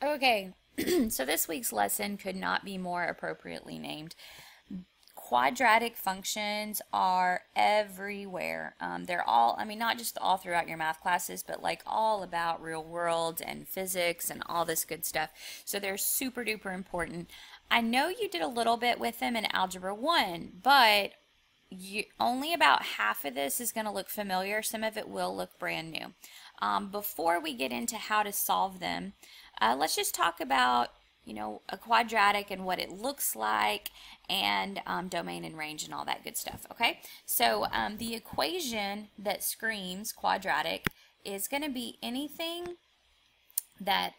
Okay, so this week's lesson could not be more appropriately named. Quadratic functions are everywhere. They're all, I mean, not just all throughout your math classes, but like all about real world and physics and all this good stuff. So they're super duper important. I know you did a little bit with them in Algebra 1, but only about half of this is going to look familiar. Some of it will look brand new. Before we get into how to solve them, let's just talk about a quadratic and what it looks like, and domain and range and all that good stuff. Okay, so the equation that screams quadratic is going to be anything that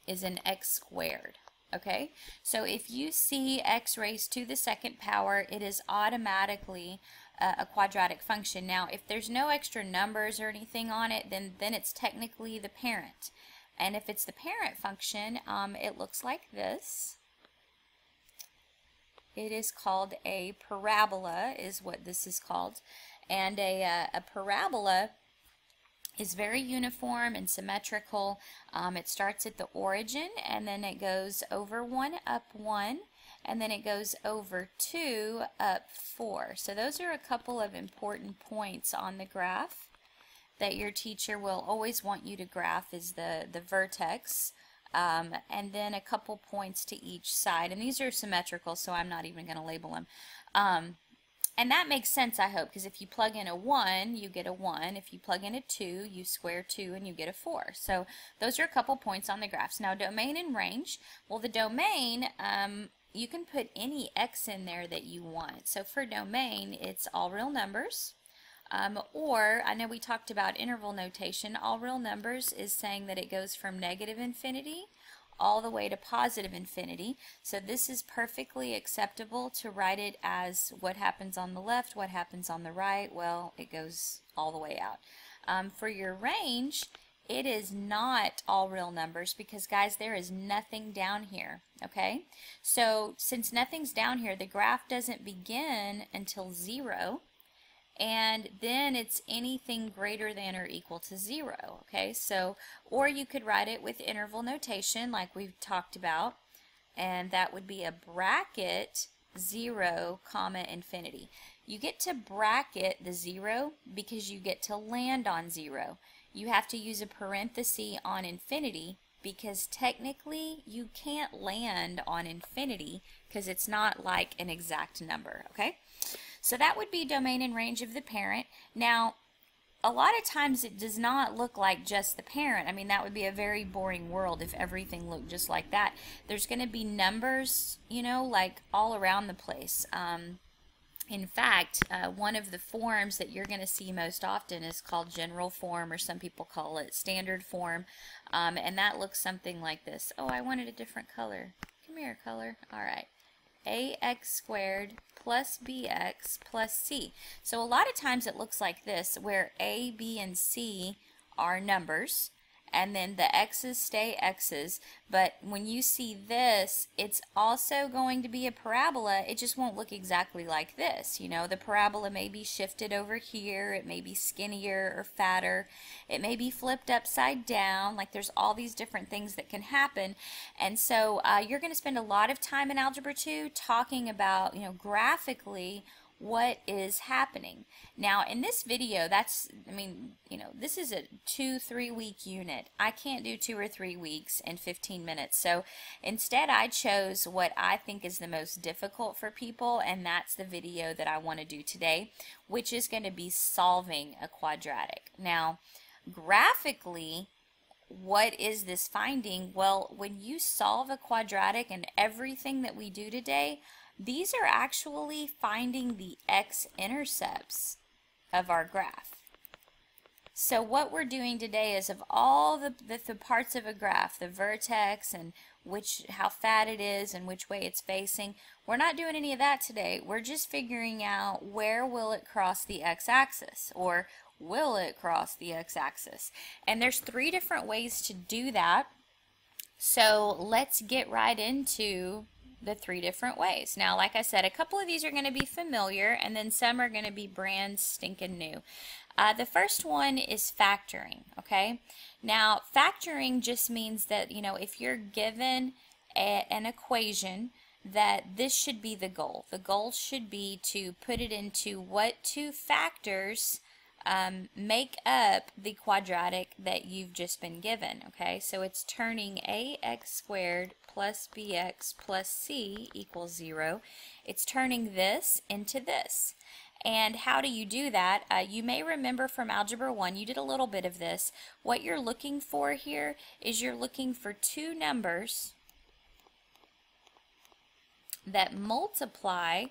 is an x squared. Okay, so if you see x raised to the second power, it is automatically a quadratic function. Now, if there's no extra numbers or anything on it, then it's technically the parent. And if it's the parent function, it looks like this. It is called a parabola, is what this is called. And a parabola is very uniform and symmetrical. It starts at the origin, and then it goes over 1, up 1, and then it goes over 2, up 4. So those are a couple of important points on the graph that your teacher will always want you to graph, is the vertex, and then a couple points to each side. And these are symmetrical, so I'm not even going to label them. And that makes sense, I hope, because if you plug in a 1, you get a 1. If you plug in a 2, you square 2 and you get a 4. So those are a couple points on the graphs. Now, domain and range. Well, the domain, you can put any x in there that you want. So for domain, it's all real numbers. Or, I know we talked about interval notation. All real numbers is saying that it goes from negative infinity all the way to positive infinity. So this is perfectly acceptable to write it as what happens on the left, what happens on the right. Well, it goes all the way out. For your range, it is not all real numbers because, guys, there is nothing down here. Okay? So since nothing's down here, the graph doesn't begin until 0. And then it's anything greater than or equal to 0, okay? So, or you could write it with interval notation like we've talked about, and that would be a bracket 0, comma, infinity. You get to bracket the 0 because you get to land on 0. You have to use a parenthesis on infinity because technically you can't land on infinity because it's not like an exact number, okay? So that would be domain and range of the parent. Now, a lot of times it does not look like just the parent. I mean, that would be a very boring world if everything looked just like that. There's going to be numbers, like all around the place. In fact, one of the forms that you're going to see most often is called general form, or some people call it standard form. And that looks something like this. Oh, I wanted a different color. Come here, color. All right. ax squared plus bx plus c. So a lot of times it looks like this, where a, b, and c are numbers, and then the x's stay x's. But when you see this, it's also going to be a parabola. It just won't look exactly like this. The parabola may be shifted over here. It may be skinnier or fatter. It may be flipped upside down. Like, there's all these different things that can happen. And so you're going to spend a lot of time in Algebra 2 talking about, graphically, what is happening. Now, in this video, this is a 2-3 week unit. I can't do 2 or 3 weeks in 15 minutes. So instead, I chose what I think is the most difficult for people, and that's the video that I want to do today, which is going to be solving a quadratic. Now, graphically, what is this finding? Well, when you solve a quadratic and everything that we do today, these are actually finding the x-intercepts of our graph. So what we're doing today is, of all the parts of a graph, the vertex and how fat it is and which way it's facing, we're not doing any of that today. We're just figuring out where will it cross the x-axis, or will it cross the x-axis. And there's 3 different ways to do that. So let's get right into the 3 different ways. Now, like I said, a couple of these are going to be familiar, and then some are going to be brand stinking new. The first one is factoring, okay? Now, factoring just means that, if you're given an equation, that this should be the goal. The goal should be to put it into what two factors make up the quadratic that you've just been given, okay? So it's turning ax squared plus bx plus c equals 0. It's turning this into this. And how do you do that? You may remember from Algebra 1, you did a little bit of this. What you're looking for here is you're looking for two numbers that multiply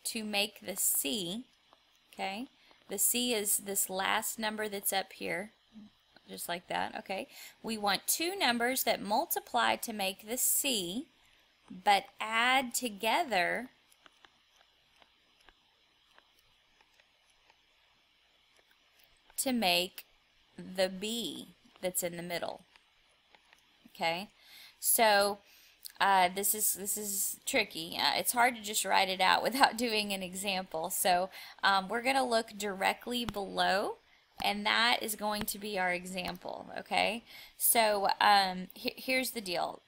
to make the c, okay? The c is this last number that's up here, just like that, okay? We want two numbers that multiply to make the c, but add together to make the b that's in the middle, okay? So this is tricky. It's hard to just write it out without doing an example. So we're going to look directly below, and that is going to be our example, okay? So here's the deal.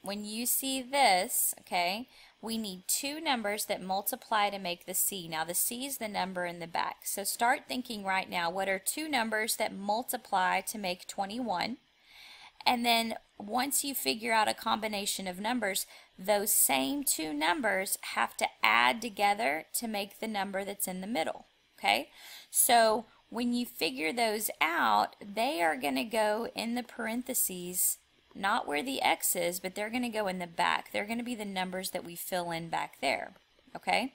When you see this, okay, we need two numbers that multiply to make the c. Now the c is the number in the back. So start thinking right now, what are two numbers that multiply to make 21? And then once you figure out a combination of numbers, those same two numbers have to add together to make the number that's in the middle, okay? So when you figure those out, they are going to go in the parentheses, not where the x is, but they're going to go in the back. They're going to be the numbers that we fill in back there, okay?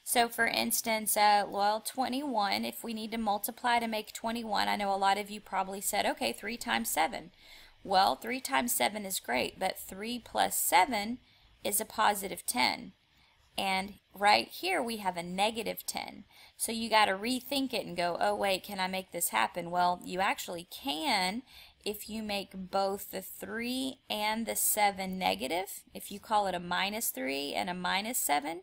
So for instance, well, 21, if we need to multiply to make 21, I know a lot of you probably said, okay, 3 times 7. Well, 3 times 7 is great, but 3 plus 7 is a positive 10. And right here we have a negative 10. So you got to rethink it and go, oh wait, can I make this happen? Well, you actually can if you make both the 3 and the 7 negative, if you call it a minus 3 and a minus 7,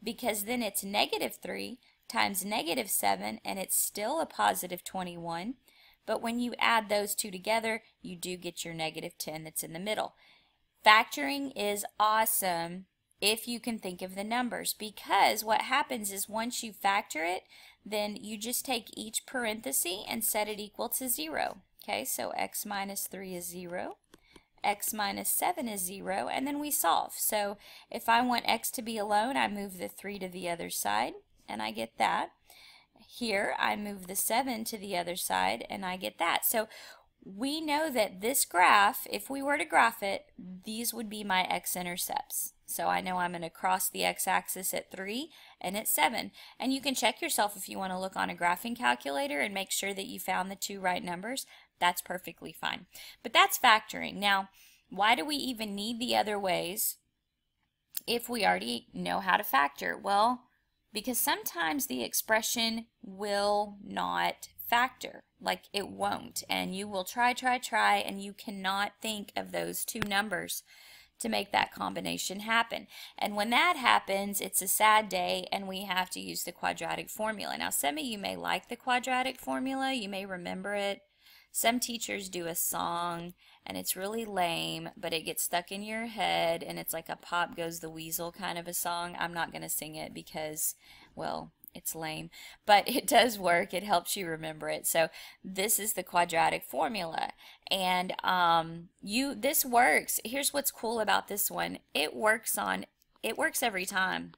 because then it's negative 3 times negative 7, and it's still a positive 21. But when you add those two together, you do get your negative 10 that's in the middle. Factoring is awesome if you can think of the numbers, because what happens is once you factor it, then you just take each parenthesis and set it equal to 0. Okay, so x minus 3 is 0, x minus 7 is 0, and then we solve. So if I want x to be alone, I move the 3 to the other side, and I get that. Here, I move the 7 to the other side, and I get that. So we know that this graph, if we were to graph it, these would be my x-intercepts. So I know I'm going to cross the x-axis at 3 and at 7. And you can check yourself if you want to look on a graphing calculator and make sure that you found the two right numbers. That's perfectly fine. But that's factoring. Now, why do we even need the other ways if we already know how to factor? Well, because sometimes the expression will not factor, like it won't, and you will try, and you cannot think of those two numbers to make that combination happen. And when that happens, it's a sad day, and we have to use the quadratic formula. Now, some of you may like the quadratic formula, you may remember it. Some teachers do a song, and it's really lame, but it gets stuck in your head, and it's like a Pop Goes the Weasel kind of a song. I'm not going to sing it because, well, it's lame, but it does work. It helps you remember it. So this is the quadratic formula, and this works. Here's what's cool about this one. It works every time.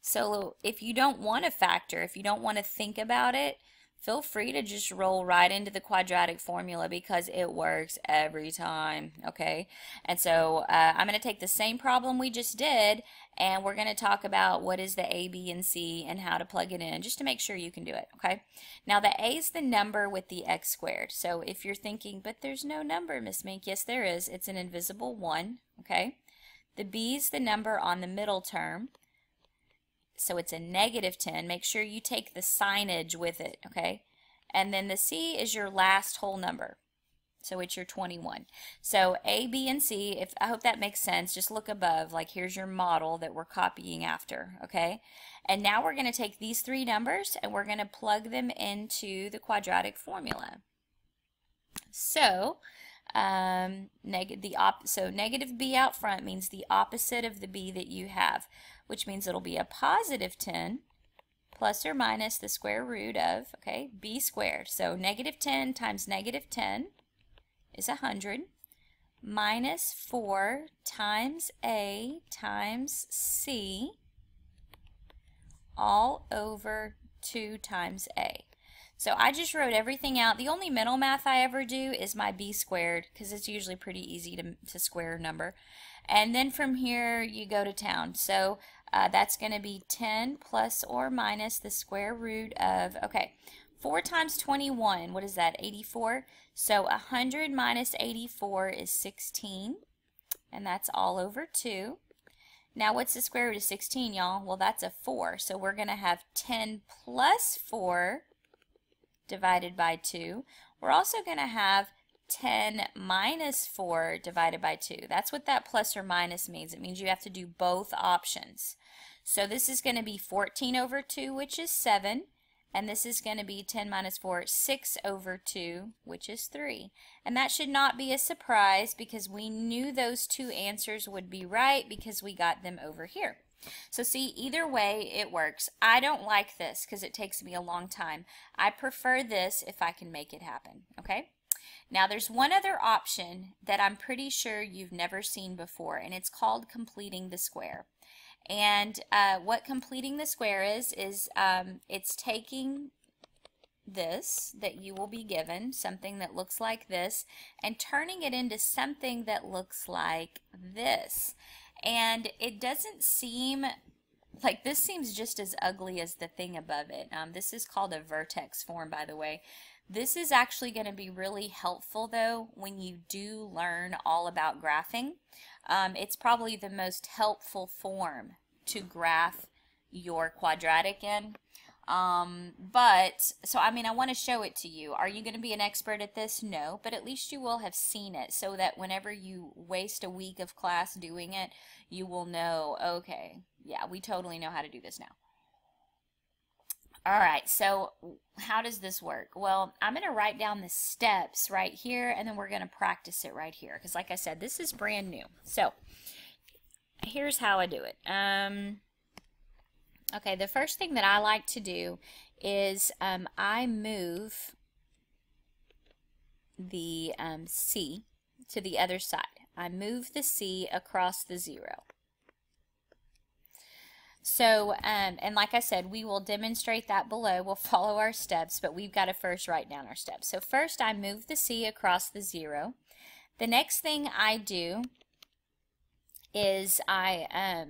So if you don't want to factor, if you don't want to think about it, feel free to just roll right into the quadratic formula because it works every time, okay? And so I'm going to take the same problem we just did, and we're going to talk about what is the A, B, and C and how to plug it in just to make sure you can do it, okay? Now the A is the number with the x squared. So if you're thinking, but there's no number, Miss Mink, yes there is. It's an invisible 1, okay? The B is the number on the middle term. So it's a negative 10. Make sure you take the signage with it, okay? And then the C is your last whole number. So it's your 21. So A, B, and C, if I hope that makes sense, just look above, like here's your model that we're copying after, okay? And now we're going to take these three numbers and we're going to plug them into the quadratic formula. So, negative B out front means the opposite of the B that you have, which means it'll be a positive 10 plus or minus the square root of, okay, B squared. So negative 10 times negative 10 is 100, minus 4 times A times C, all over 2 times A. So I just wrote everything out. The only mental math I ever do is my B squared, because it's usually pretty easy to square a number. And then from here you go to town. So that's going to be 10 plus or minus the square root of, okay, 4 times 21, what is that, 84? So 100 minus 84 is 16, and that's all over 2. Now what's the square root of 16, y'all? Well, that's a 4, so we're going to have 10 plus 4 divided by 2. We're also going to have 10 minus 4 divided by 2. That's what that plus or minus means. It means you have to do both options. So this is going to be 14 over 2, which is 7. And this is going to be 10 minus 4, 6 over 2, which is 3. And that should not be a surprise because we knew those two answers would be right because we got them over here. So see, either way it works. I don't like this because it takes me a long time. I prefer this if I can make it happen, okay? Now there's one other option that I'm pretty sure you've never seen before, and it's called completing the square. And what completing the square is it's taking this that you will be given, something that looks like this, and turning it into something that looks like this. And it doesn't seem like, this seems just as ugly as the thing above it. This is called a vertex form, by the way. This is actually going to be really helpful though when you do learn all about graphing. It's probably the most helpful form to graph your quadratic in. So I mean, I want to show it to you. Are you going to be an expert at this? No, but at least you will have seen it so that whenever you waste a week of class doing it, you will know, okay, yeah, we totally know how to do this now. Alright, so how does this work? Well, I'm going to write down the steps right here, and then we're going to practice it right here, because like I said, this is brand new. So, here's how I do it. Okay, the first thing that I like to do is I move the C to the other side. I move the C across the 0. So, and like I said, we will demonstrate that below. We'll follow our steps, but we've got to first write down our steps. So first I move the C across the 0. The next thing I do is how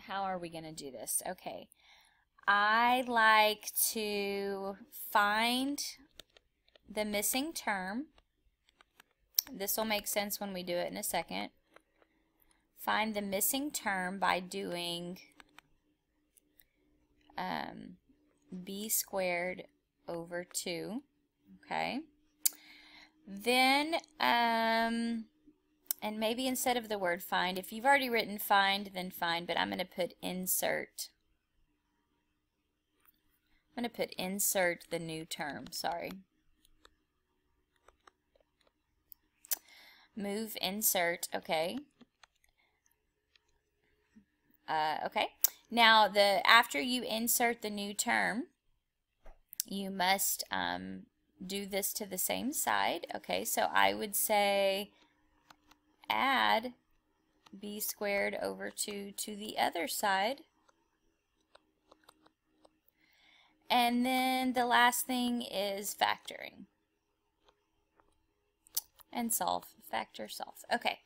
are we going to do this? Okay. I like to find the missing term. This will make sense when we do it in a second. Find the missing term by doing b squared over 2. Okay. Then, and maybe instead of the word find, if you've already written find, then find, but I'm going to put insert. I'm going to put insert the new term, sorry. Move insert, okay. Okay. Now, after you insert the new term, you must do this to the same side. Okay, so I would say add b squared over 2 to the other side. And then the last thing is factoring. And solve. Factor, solve. Okay.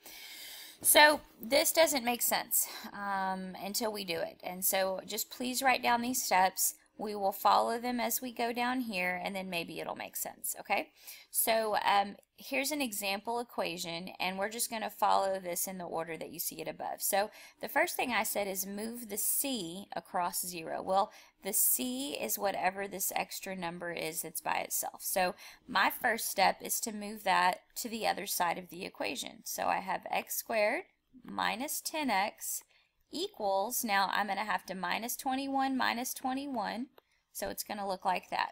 So this doesn't make sense until we do it. And so just please write down these steps. We will follow them as we go down here, and then maybe it'll make sense, okay? So here's an example equation, and we're just going to follow this in the order that you see it above. So the first thing I said is move the c across 0. Well, the c is whatever this extra number is that's by itself. So my first step is to move that to the other side of the equation. So I have x squared minus 10x equals, now I'm going to have to minus 21 minus 21, so it's going to look like that.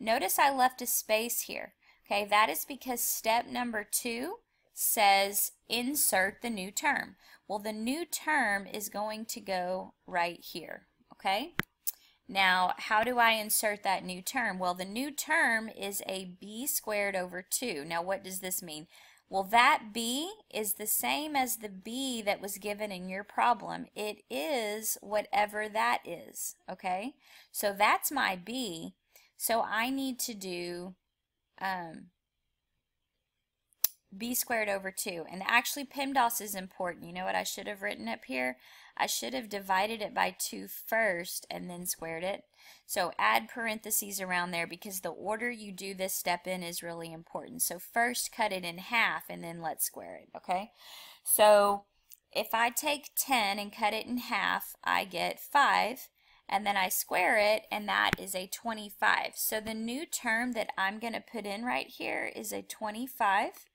Notice I left a space here. Okay, that is because step number 2 says insert the new term. Well, the new term is going to go right here. Okay, now how do I insert that new term? Well, the new term is a b squared over 2. Now what does this mean? Well, that b is the same as the b that was given in your problem. It is whatever that is, okay? So that's my b. So I need to do b squared over 2. And actually PEMDAS is important. You know what I should have written up here? I should have divided it by 2 first and then squared it. So add parentheses around there because the order you do this step in is really important. So first cut it in half and then let's square it, okay? So if I take 10 and cut it in half, I get 5, and then I square it, and that is a 25. So the new term that I'm going to put in right here is a 25.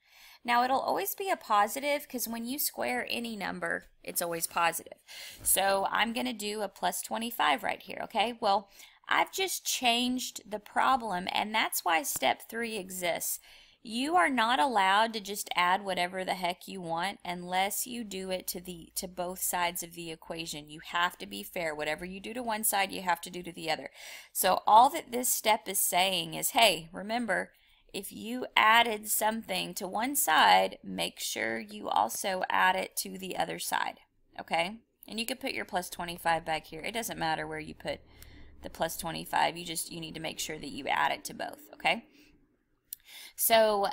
Now it'll always be a positive because when you square any number, it's always positive. So I'm going to do a plus 25 right here, okay? Well, I've just changed the problem, and that's why step 3 exists. You are not allowed to just add whatever the heck you want unless you do it to both sides of the equation. You have to be fair. Whatever you do to one side, you have to do to the other. So all that this step is saying is, hey, remember, if you added something to one side, make sure you also add it to the other side, okay? And you could put your plus 25 back here. It doesn't matter where you put the plus 25. You need to make sure that you add it to both, okay? So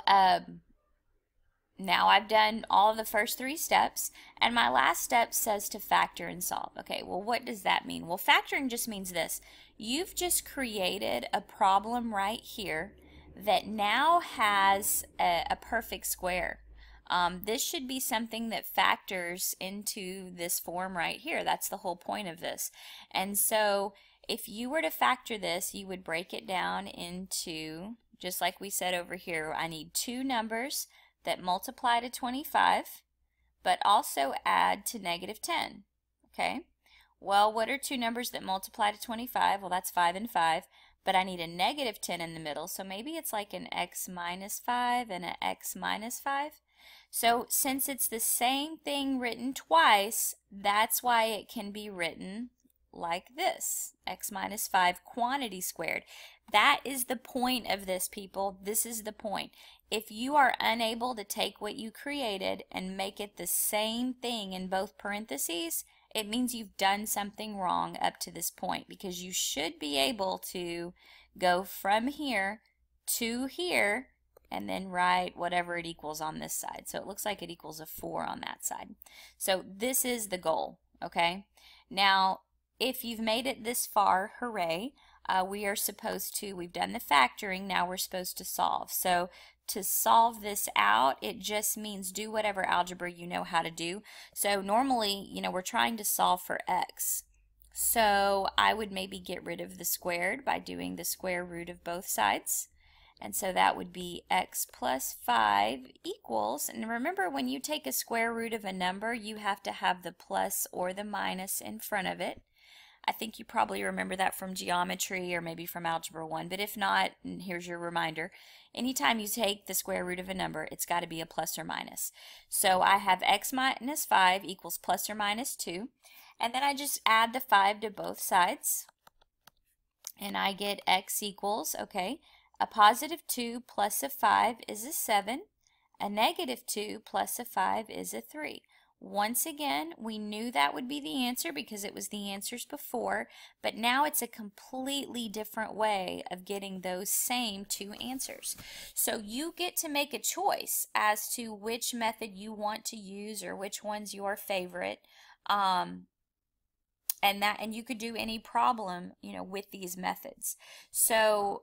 now I've done all of the first 3 steps, and my last step says to factor and solve. Okay, well, what does that mean? Well, factoring just means this. You've just created a problem right here that now has a perfect square. This should be something that factors into this form right here. That's the whole point of this. And so if you were to factor this, you would break it down into, just like we said over here, I need 2 numbers that multiply to 25, but also add to negative 10. Okay? Well, what are 2 numbers that multiply to 25? Well, that's 5 and 5. But I need a negative 10 in the middle, so maybe it's like an x minus 5 and an x minus 5. So since it's the same thing written twice, that's why it can be written like this, x minus 5 quantity squared. That is the point of this, people. This is the point. If you are unable to take what you created and make it the same thing in both parentheses, it means you've done something wrong up to this point, because you should be able to go from here to here and then write whatever it equals on this side. So it looks like it equals a 4 on that side. So this is the goal, okay? Now, if you've made it this far, hooray, we've done the factoring, now we're supposed to solve. So to solve this out, it just means do whatever algebra you know how to do. So normally, we're trying to solve for x. So I would maybe get rid of the squared by doing the square root of both sides. And so that would be x plus 5 equals, and remember, when you take a square root of a number, you have to have the plus or the minus in front of it. I think you probably remember that from geometry or maybe from Algebra 1, but if not, and here's your reminder, anytime you take the square root of a number, it's got to be a plus or minus. So I have x minus 5 equals plus or minus 2, and then I just add the 5 to both sides, and I get x equals, okay, a positive 2 plus a 5 is a 7, a negative 2 plus a 5 is a 3. Once again, we knew that would be the answer because it was the answers before, but now it's a completely different way of getting those same 2 answers. So you get to make a choice as to which method you want to use or which one's your favorite. and you could do any problem, you know, with these methods. So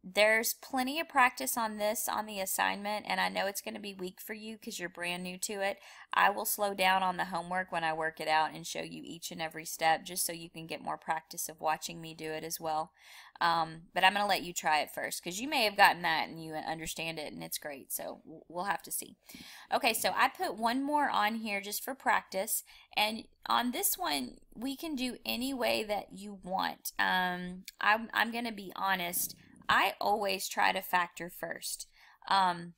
there's plenty of practice on this on the assignment, and I know it's going to be weak for you because you're brand new to it. I will slow down on the homework when I work it out and show you each and every step just so you can get more practice of watching me do it as well. But I'm going to let you try it first because you may have gotten that and you understand it and it's great, so we'll have to see. Okay, so I put one more on here just for practice, and on this one we can do any way that you want. I'm going to be honest. I always try to factor first. And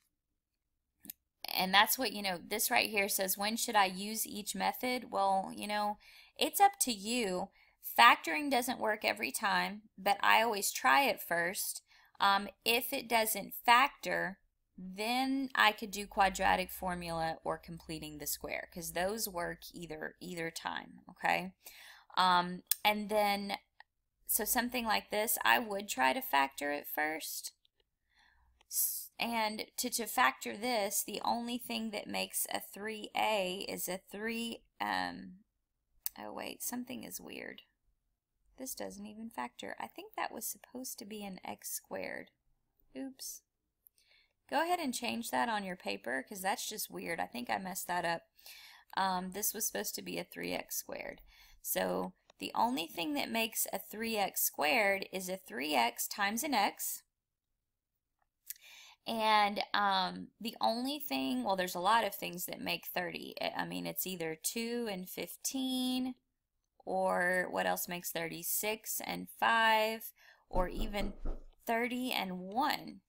that's what, you know, this right here says, when should I use each method? Well, you know, it's up to you. Factoring doesn't work every time, but I always try it first. If it doesn't factor, then I could do quadratic formula or completing the square, because those work either time, okay? And then so something like this, I would try to factor it first. And to factor this, the only thing that makes a 3a is a 3, oh wait, something is weird. This doesn't even factor. I think that was supposed to be an x squared. Oops. Go ahead and change that on your paper because that's just weird. I think I messed that up. This was supposed to be a 3x squared. So the only thing that makes a 3x squared is a 3x times an x. And the only thing, well, there's a lot of things that make 30. I mean, it's either 2 and 15, or what else makes 30? 6 and 5, or even 30 and 1.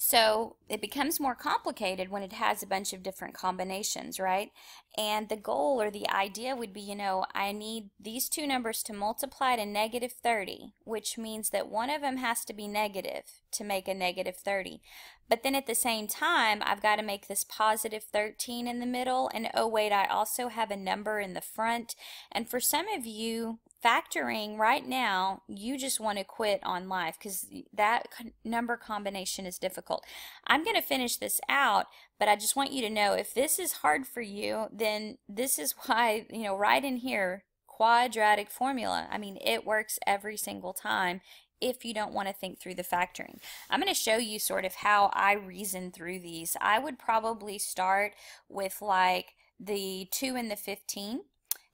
So it becomes more complicated when it has a bunch of different combinations, right? And the goal or the idea would be, you know, I need these two numbers to multiply to negative 30, which means that one of them has to be negative to make a negative 30. But then at the same time, I've got to make this positive 13 in the middle, and oh wait, I also have a number in the front. And for some of you, factoring right now, you just want to quit on life because that number combination is difficult. I'm going to finish this out, but I just want you to know if this is hard for you, then this is why, you know, right in here, quadratic formula. I mean, it works every single time if you don't want to think through the factoring. I'm going to show you sort of how I reason through these. I would probably start with like the 2 and the 15.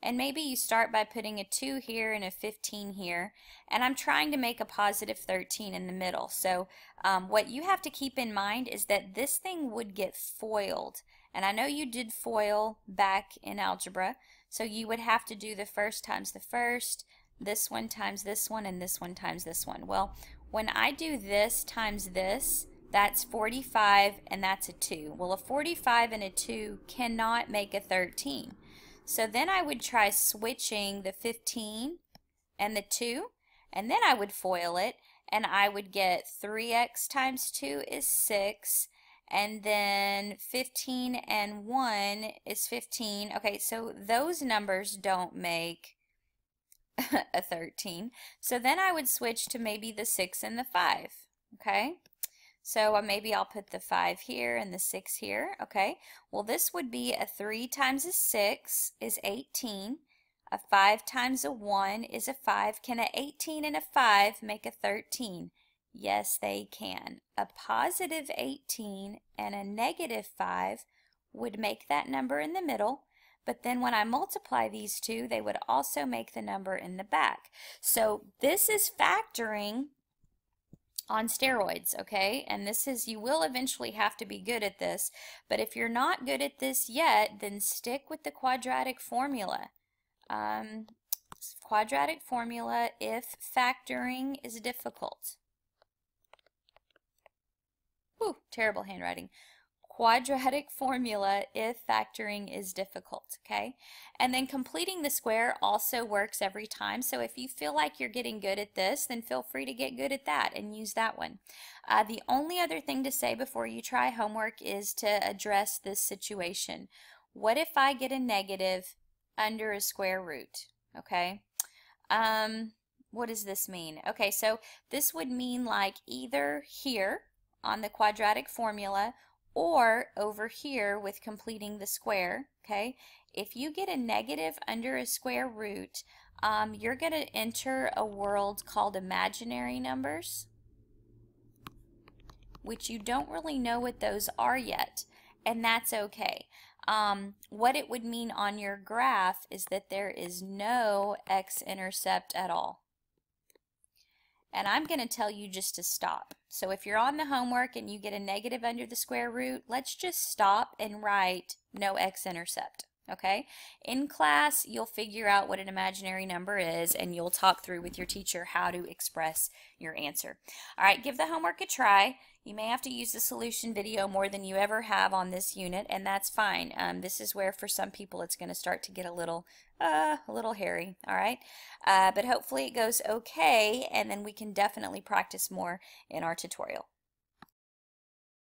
And maybe you start by putting a 2 here and a 15 here, and I'm trying to make a positive 13 in the middle. So what you have to keep in mind is that this thing would get FOILed. And I know you did FOIL back in algebra, so you would have to do the first times the first, this one times this one, and this one times this one. Well, when I do this times this, that's 45, and that's a 2. Well, a 45 and a 2 cannot make a 13. So then I would try switching the 15 and the 2, and then I would FOIL it, and I would get 3x times 2 is 6, and then 15 and 1 is 15. Okay, so those numbers don't make a 13. So then I would switch to maybe the 6 and the 5, okay? So maybe I'll put the 5 here and the 6 here, okay? Well, this would be a 3 times a 6 is 18. A 5 times a 1 is a 5. Can a 18 and a 5 make a 13? Yes, they can. A positive 18 and a negative 5 would make that number in the middle, but then when I multiply these two, they would also make the number in the back. So this is factoring on steroids, okay? And this is, you will eventually have to be good at this, but if you're not good at this yet, then stick with the quadratic formula. Quadratic formula if factoring is difficult. Whew, terrible handwriting. Quadratic formula if factoring is difficult, okay? And then completing the square also works every time, so if you feel like you're getting good at this, then feel free to get good at that and use that one. The only other thing to say before you try homework is to address this situation. What if I get a negative under a square root, okay? What does this mean? Okay, so this would mean like either here on the quadratic formula or over here with completing the square, okay? if you get a negative under a square root, you're going to enter a world called imaginary numbers, which you don't really know what those are yet, and that's okay. What it would mean on your graph is that there is no x-intercept at all. And I'm going to tell you just to stop. So if you're on the homework and you get a negative under the square root, let's just stop and write no x-intercept. Okay? In class, you'll figure out what an imaginary number is, and you'll talk through with your teacher how to express your answer. All right, give the homework a try. You may have to use the solution video more than you ever have on this unit, and that's fine. This is where for some people it's going to start to get a little hairy, all right? But hopefully it goes okay, and then we can definitely practice more in our tutorial.